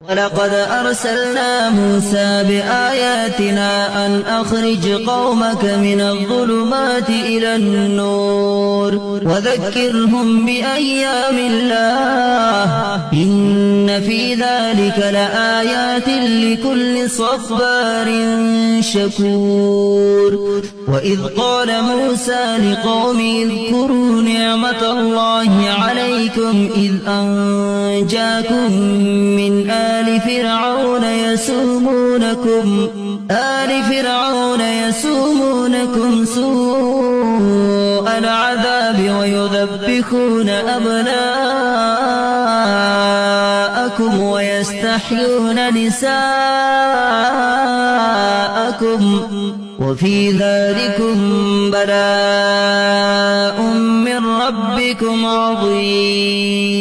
ولقد أرسلنا موسى بآياتنا أن أخرج قومك من الظلمات إلى النور وذكرهم بأيام الله إن في ذلك لآيات لكل صبار شكور. وإذ قال موسى لقومه اذكروا نعمة الله عليكم إذ أنجاكم من آل فرعون يسومونكم سوء العذاب ويذبحون أبناءكم ويستحيون نساءكم وفي ذلكم بلاء من ربكم عظيم.